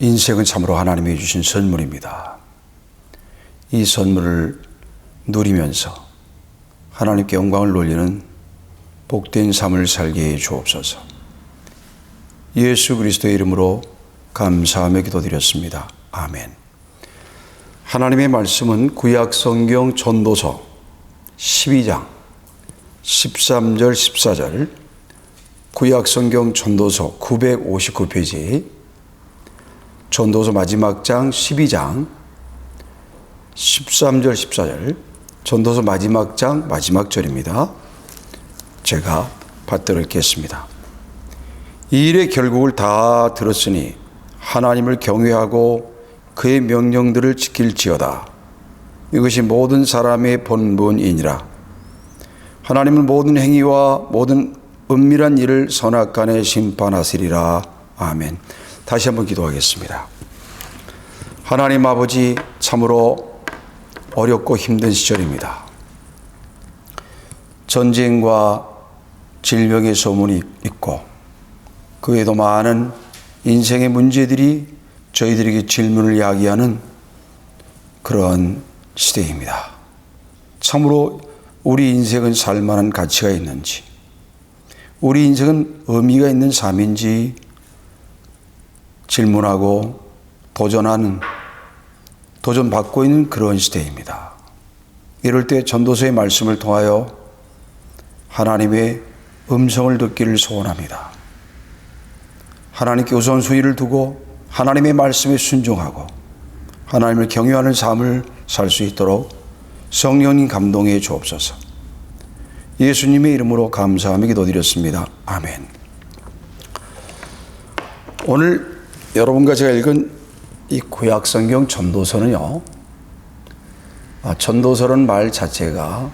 인생은 참으로 하나님이 주신 선물입니다. 이 선물을 누리면서 하나님께 영광을 돌리는 복된 삶을 살게 해 주옵소서. 예수 그리스도의 이름으로 감사하며 기도드렸습니다. 아멘. 하나님의 말씀은 구약 성경 전도서 12장 13절 14절, 구약 성경 전도서 959페이지, 전도서 마지막 장 12장 13절 14절, 전도서 마지막 장 마지막 절입니다. 제가 받들어 읽겠습니다. 이 일의 결국을 다 들었으니 하나님을 경외하고 그의 명령들을 지킬지어다. 이것이 모든 사람의 본분이니라. 하나님은 모든 행위와 모든 은밀한 일을 선악간에 심판하시리라. 아멘. 다시 한번 기도하겠습니다. 하나님 아버지, 참으로 어렵고 힘든 시절입니다. 전쟁과 질병의 소문이 있고 그 외에도 많은 인생의 문제들이 저희들에게 질문을 야기하는 그런 시대입니다. 참으로 우리 인생은 살만한 가치가 있는지, 우리 인생은 의미가 있는 삶인지 질문하고 도전받고 있는 그런 시대입니다. 이럴 때 전도서의 말씀을 통하여 하나님의 음성을 듣기를 소원합니다. 하나님께 우선순위를 두고 하나님의 말씀에 순종하고 하나님을 경외하는 삶을 살 수 있도록 성령님 감동해 주옵소서. 예수님의 이름으로 감사하며 기도드렸습니다. 아멘. 오늘 여러분과 제가 읽은 이 구약 성경 전도서는요, 전도서라는 말 자체가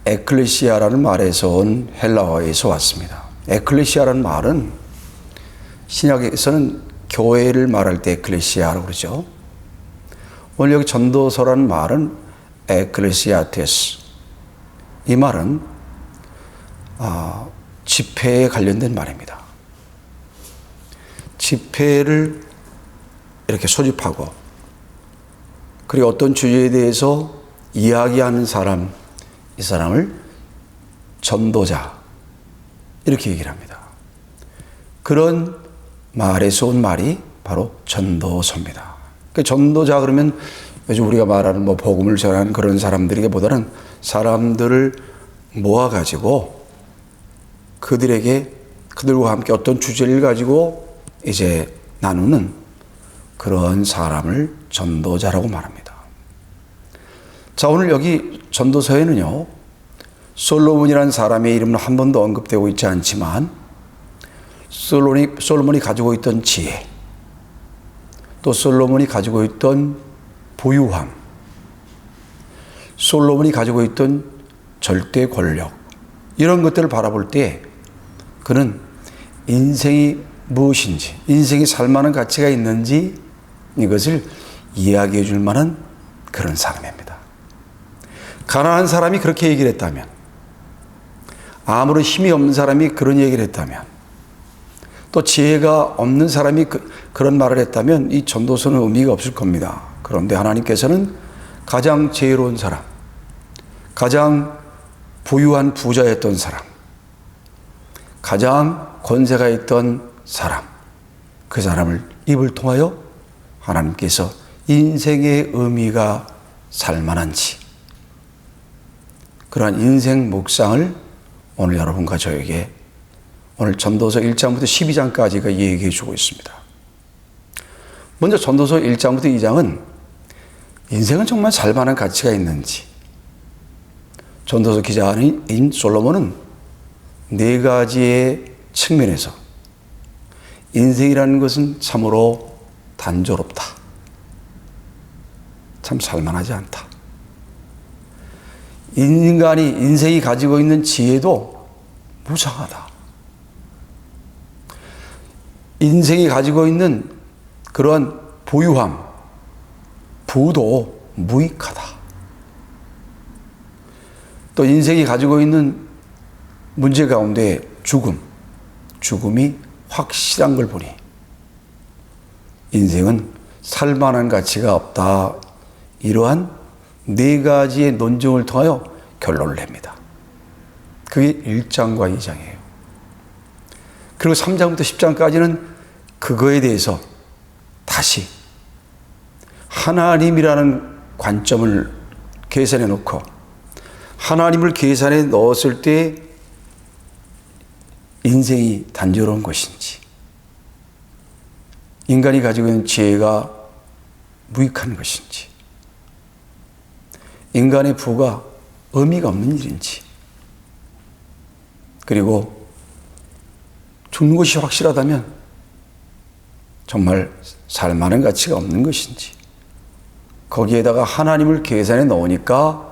에클레시아라는 말에서 온 헬라어에서 왔습니다. 에클레시아라는 말은 신약에서는 교회를 말할 때 에클레시아라고 그러죠. 오늘 여기 전도서라는 말은 에클레시아테스, 이 말은 집회에 관련된 말입니다. 집회를 이렇게 소집하고 그리고 어떤 주제에 대해서 이야기하는 사람, 이 사람을 전도자 이렇게 얘기를 합니다. 그런 말에서 온 말이 바로 전도서입니다. 그러니까 전도자 그러면 요즘 우리가 말하는 복음을 전하는 그런 사람들에게보다는 사람들을 모아가지고 그들과 함께 어떤 주제를 가지고 이제 나누는 그런 사람을 전도자라고 말합니다. 자, 오늘 여기 전도서에는요, 솔로몬이라는 사람의 이름은 한 번도 언급되고 있지 않지만 솔로몬이 가지고 있던 지혜, 또 솔로몬이 가지고 있던 부유함, 솔로몬이 가지고 있던 절대 권력, 이런 것들을 바라볼 때 그는 인생이 무엇인지, 인생이 살만한 가치가 있는지 이것을 이야기해 줄 만한 그런 사람입니다. 가난한 사람이 그렇게 얘기를 했다면, 아무런 힘이 없는 사람이 그런 얘기를 했다면, 또 지혜가 없는 사람이 그런 말을 했다면 이 전도서는 의미가 없을 겁니다. 그런데 하나님께서는 가장 지혜로운 사람, 가장 부유한 부자였던 사람, 가장 권세가 있던 사람, 그 사람을 입을 통하여 하나님께서 인생의 의미가 살만한지 그러한 인생 묵상을 오늘 여러분과 저에게 오늘 전도서 1장부터 12장까지가 얘기해 주고 있습니다. 먼저 전도서 1장부터 2장은 인생은 정말 살만한 가치가 있는지, 전도서 기자인 솔로몬은 네 가지의 측면에서 인생이라는 것은 참으로 단조롭다, 참 살만하지 않다, 인생이 가지고 있는 지혜도 무상하다, 인생이 가지고 있는 그러한 부유함, 부도 무익하다, 또 인생이 가지고 있는 문제 가운데 죽음이 확실한 걸 보니 인생은 살만한 가치가 없다. 이러한 네 가지의 논증을 통하여 결론을 냅니다. 그게 1장과 2장이에요. 그리고 3장부터 10장까지는 그거에 대해서 다시 하나님이라는 관점을 계산해 놓고 하나님을 계산에 넣었을 때 인생이 단조로운 것인지, 인간이 가지고 있는 지혜가 무익한 것인지, 인간의 부가 의미가 없는 일인지, 그리고 죽는 것이 확실하다면 정말 살만한 가치가 없는 것인지, 거기에다가 하나님을 계산에 넣으니까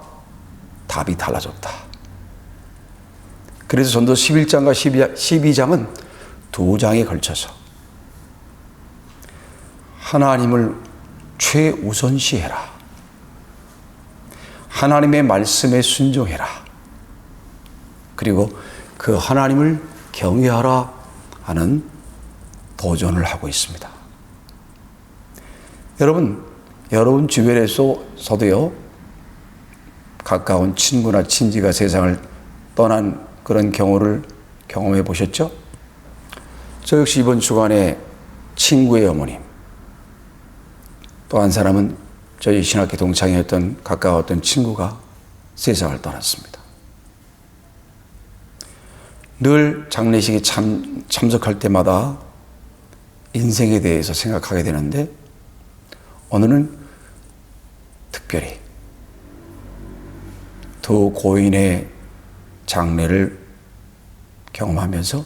답이 달라졌다. 그래서 전도 11장과 12장은 두 장에 걸쳐서 하나님을 최우선시해라, 하나님의 말씀에 순종해라, 그리고 그 하나님을 경외하라 하는 도전을 하고 있습니다. 여러분 주변에서도요, 가까운 친구나 친지가 세상을 떠난 그런 경우를 경험해 보셨죠? 저 역시 이번 주간에 친구의 어머님, 또 한 사람은 저희 신학교 동창이었던 가까웠던 친구가 세상을 떠났습니다. 늘 장례식에 참석할 때마다 인생에 대해서 생각하게 되는데, 오늘은 특별히 두 고인의 장례를 경험하면서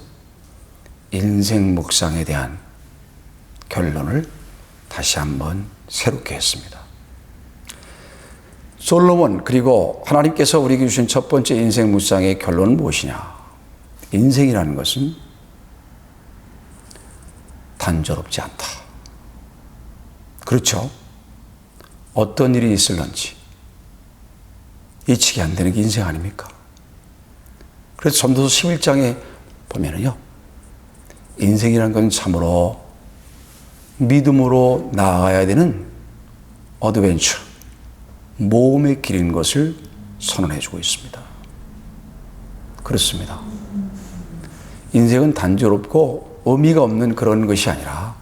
인생 묵상에 대한 결론을 다시 한번 새롭게 했습니다. 솔로몬, 그리고 하나님께서 우리에게 주신 첫 번째 인생 묵상의 결론은 무엇이냐? 인생이라는 것은 단조롭지 않다. 그렇죠? 어떤 일이 있을런지 예측이 안 되는 게 인생 아닙니까? 그래서 전도서 11장에 보면은요, 인생이라는 건 참으로 믿음으로 나아가야 되는 어드벤처, 모험의 길인 것을 선언해 주고 있습니다. 그렇습니다. 인생은 단조롭고 의미가 없는 그런 것이 아니라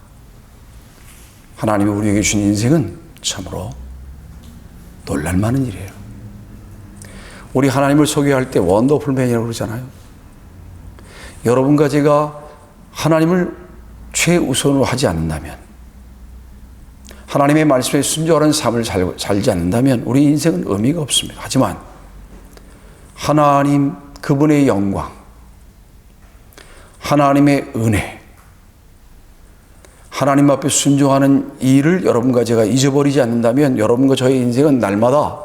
하나님이 우리에게 주신 인생은 참으로 놀랄만한 일이에요. 우리 하나님을 소개할 때 원더풀맨이라고 그러잖아요. 여러분과 제가 하나님을 최우선으로 하지 않는다면, 하나님의 말씀에 순종하는 삶을 살지 않는다면 우리 인생은 의미가 없습니다. 하지만 하나님 그분의 영광, 하나님의 은혜, 하나님 앞에 순종하는 일을 여러분과 제가 잊어버리지 않는다면 여러분과 저의 인생은 날마다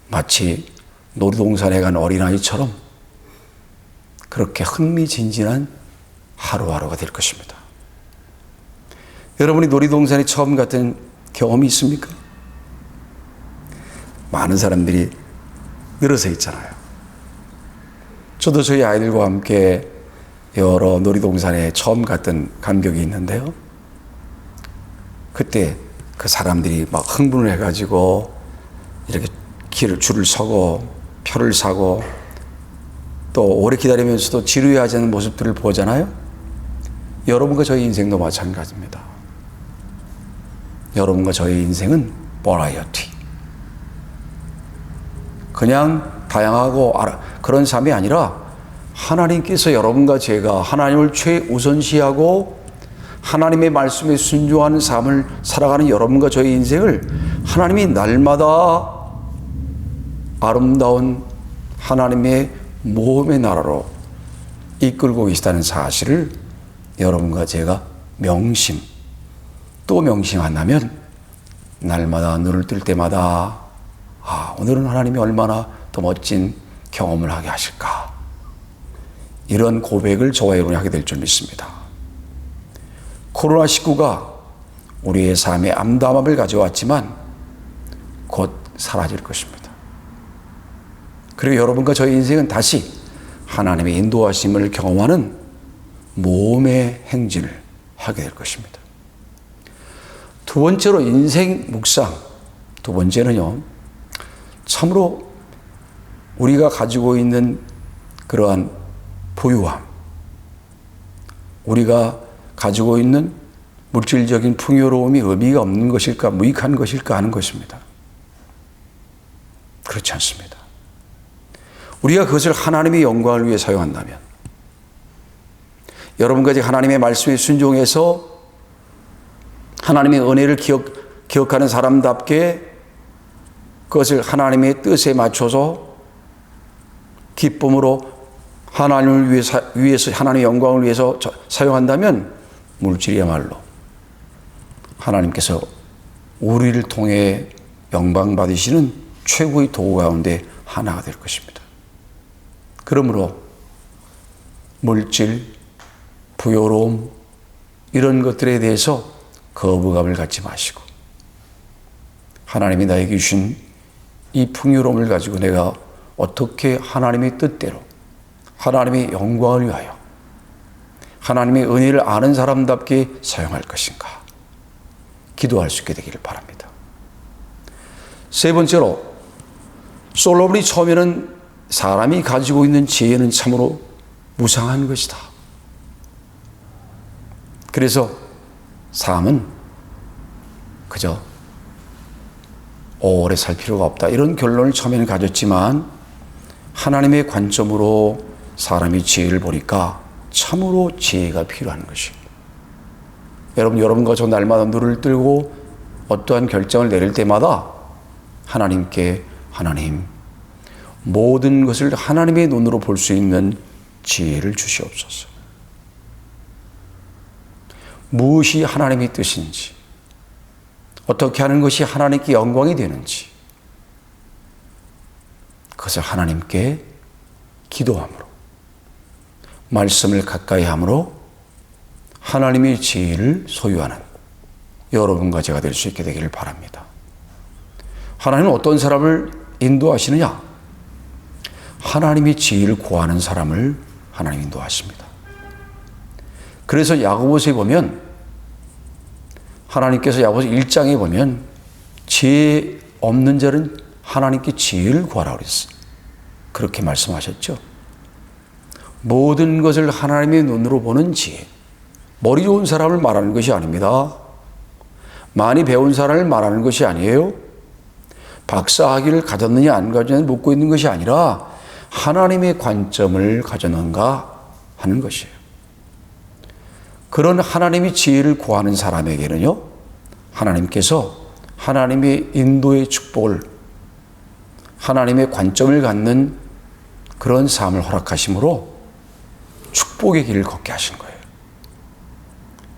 마치 놀이동산에 간 어린아이처럼 그렇게 흥미진진한 하루하루가 될 것입니다. 여러분이 놀이동산에 처음 갔던 경험이 있습니까? 많은 사람들이 늘어서 있잖아요. 저도 저희 아이들과 함께 여러 놀이동산에 처음 갔던 감격이 있는데요. 그때 그 사람들이 막 흥분을 해가지고 이렇게 줄을 서고 표를 사고 또 오래 기다리면서도 지루해하지 않는 모습들을 보잖아요. 여러분과 저희 인생도 마찬가지입니다. 여러분과 저희 인생은 버라이어티, 그냥 다양하고 그런 삶이 아니라 하나님께서 여러분과 제가 하나님을 최우선시하고 하나님의 말씀에 순종하는 삶을 살아가는 여러분과 저희 인생을 하나님이 날마다 아름다운 하나님의 모험의 나라로 이끌고 계시다는 사실을 여러분과 제가 또 명심한다면 날마다 눈을 뜰 때마다 오늘은 하나님이 얼마나 더 멋진 경험을 하게 하실까, 이런 고백을 저와 여러분이 하게 될 줄 믿습니다. 코로나19가 우리의 삶에 암담함을 가져왔지만 곧 사라질 것입니다. 그리고 여러분과 저희 인생은 다시 하나님의 인도하심을 경험하는 모험의 행진을 하게 될 것입니다. 두 번째로 인생 묵상. 두 번째는요, 참으로 우리가 가지고 있는 그러한 부유함, 우리가 가지고 있는 물질적인 풍요로움이 의미가 없는 것일까, 무익한 것일까 하는 것입니다. 그렇지 않습니다. 우리가 그것을 하나님의 영광을 위해 사용한다면, 여러분까지 하나님의 말씀에 순종해서 하나님의 은혜를 기억하는 사람답게 그것을 하나님의 뜻에 맞춰서 기쁨으로 하나님을 위해서 하나님의 영광을 위해서 사용한다면 물질이야말로 하나님께서 우리를 통해 영광 받으시는 최고의 도구 가운데 하나가 될 것입니다. 그러므로 물질, 부요로움 이런 것들에 대해서 거부감을 갖지 마시고 하나님이 나에게 주신 이 풍요로움을 가지고 내가 어떻게 하나님의 뜻대로 하나님의 영광을 위하여 하나님의 은혜를 아는 사람답게 사용할 것인가 기도할 수 있게 되기를 바랍니다. 세 번째로, 솔로몬이 처음에는 사람이 가지고 있는 지혜는 참으로 무상한 것이다. 그래서 삶은 그저 오래 살 필요가 없다, 이런 결론을 처음에는 가졌지만 하나님의 관점으로 사람이 지혜를 보니까 참으로 지혜가 필요한 것입니다. 여러분과 저 날마다 눈을 뜨고 어떠한 결정을 내릴 때마다 하나님께, 하나님, 모든 것을 하나님의 눈으로 볼 수 있는 지혜를 주시옵소서. 무엇이 하나님의 뜻인지, 어떻게 하는 것이 하나님께 영광이 되는지, 그것을 하나님께 기도함으로, 말씀을 가까이 함으로 하나님의 지혜를 소유하는 여러분과 제가 될 수 있게 되기를 바랍니다. 하나님은 어떤 사람을 인도하시느냐? 하나님의 지혜를 구하는 사람을 하나님 인도하십니다. 그래서 야고보서에 보면, 하나님께서 야고보서 1장에 보면 지혜 없는 자는 하나님께 지혜를 구하라고 그랬어요. 그렇게 말씀하셨죠. 모든 것을 하나님의 눈으로 보는 지혜. 머리 좋은 사람을 말하는 것이 아닙니다. 많이 배운 사람을 말하는 것이 아니에요. 박사학위를 가졌느냐 안 가졌느냐 묻고 있는 것이 아니라 하나님의 관점을 가졌는가 하는 것이에요. 그런 하나님의 지혜를 구하는 사람에게는요, 하나님께서 하나님의 인도의 축복을, 하나님의 관점을 갖는 그런 삶을 허락하심으로 축복의 길을 걷게 하신 거예요.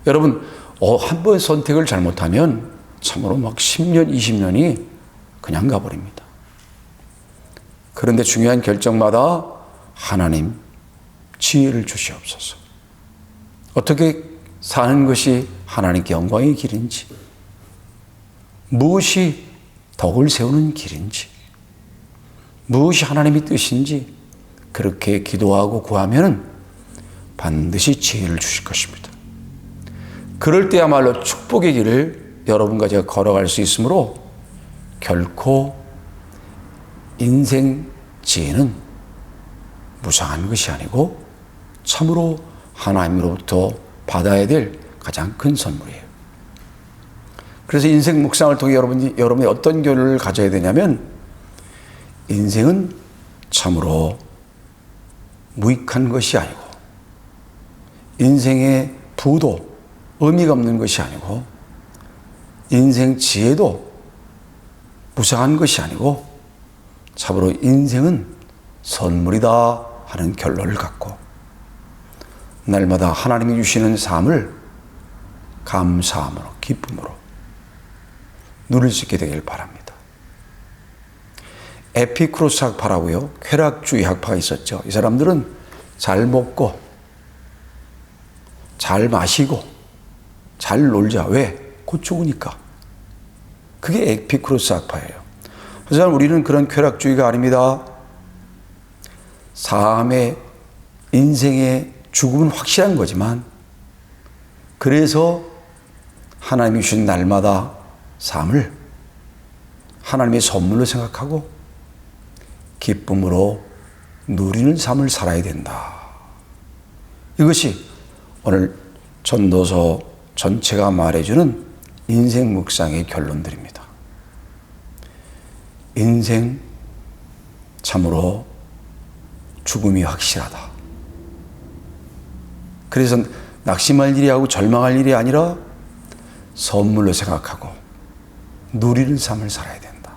여러분, 한 번 선택을 잘못하면 참으로 막 10년, 20년이 그냥 가버립니다. 그런데 중요한 결정마다 하나님 지혜를 주시옵소서. 어떻게 사는 것이 하나님께 영광의 길인지, 무엇이 덕을 세우는 길인지, 무엇이 하나님의 뜻인지 그렇게 기도하고 구하면 반드시 지혜를 주실 것입니다. 그럴 때야말로 축복의 길을 여러분과 제가 걸어갈 수 있으므로 결코 인생 지혜는 무상한 것이 아니고 참으로 하나님으로부터 받아야 될 가장 큰 선물이에요. 그래서 인생 묵상을 통해 여러분이 어떤 교훈을 가져야 되냐면, 인생은 참으로 무익한 것이 아니고, 인생의 부도 의미가 없는 것이 아니고, 인생 지혜도 무상한 것이 아니고, 참으로 인생은 선물이다 하는 결론을 갖고 날마다 하나님이 주시는 삶을 감사함으로, 기쁨으로 누릴 수 있게 되길 바랍니다. 에피쿠로스 학파라고요, 쾌락주의 학파가 있었죠. 이 사람들은 잘 먹고 잘 마시고 잘 놀자. 왜? 곧 죽으니까. 그게 에피쿠로스 학파예요. 하지만 우리는 그런 쾌락주의가 아닙니다. 삶의, 인생의 죽음은 확실한 거지만, 그래서 하나님이 주신 날마다 삶을 하나님의 선물로 생각하고 기쁨으로 누리는 삶을 살아야 된다. 이것이 오늘 전도서 전체가 말해주는 인생 묵상의 결론들입니다. 인생 참으로 죽음이 확실하다. 그래서 낙심할 일이 하고 절망할 일이 아니라 선물로 생각하고 누리는 삶을 살아야 된다.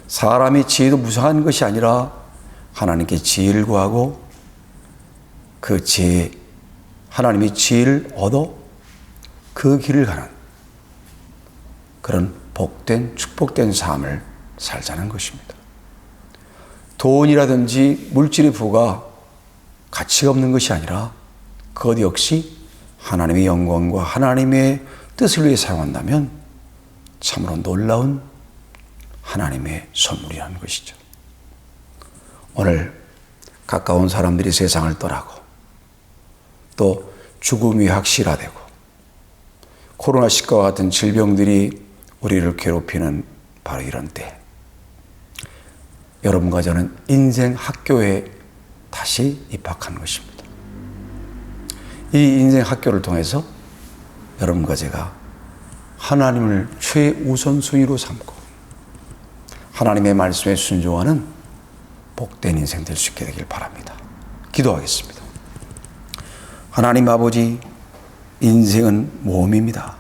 사람의 지혜도 무상한 것이 아니라 하나님께 지혜를 구하고 그 지혜, 하나님의 지혜를 얻어 그 길을 가는 그런 복된, 축복된 삶을 살자는 것입니다. 돈이라든지 물질의 부가 가치가 없는 것이 아니라 그것 역시 하나님의 영광과 하나님의 뜻을 위해 사용한다면 참으로 놀라운 하나님의 선물이라는 것이죠. 오늘 가까운 사람들이 세상을 떠나고 또 죽음이 확실화되고 코로나19와 같은 질병들이 우리를 괴롭히는 바로 이런 때 여러분과 저는 인생 학교에 다시 입학한 것입니다. 이 인생 학교를 통해서 여러분과 제가 하나님을 최우선순위로 삼고 하나님의 말씀에 순종하는 복된 인생 될 수 있게 되길 바랍니다. 기도하겠습니다. 하나님 아버지, 인생은 모험입니다.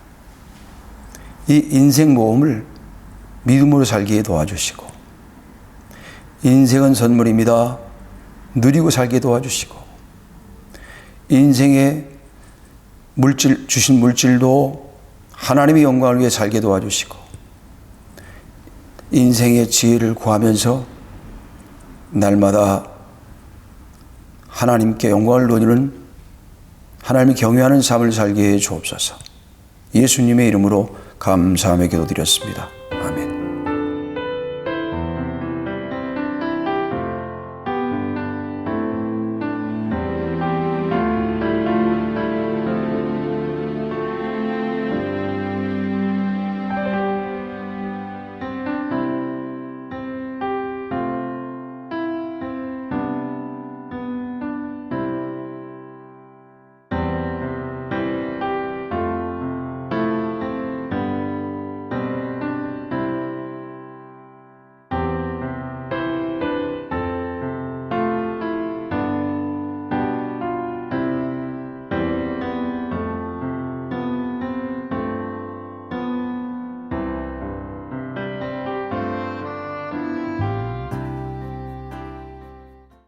이 인생 모험을 믿음으로 살기에 도와주시고 인생은 선물입니다. 누리고 살게 도와주시고 인생의 물질 주신 물질도 하나님의 영광을 위해 살게 도와주시고 인생의 지혜를 구하면서 날마다 하나님께 영광을 돌리는 하나님을 경외하는 삶을 살게 해 주옵소서. 예수님의 이름으로 감사하며 기도드렸습니다. 아멘.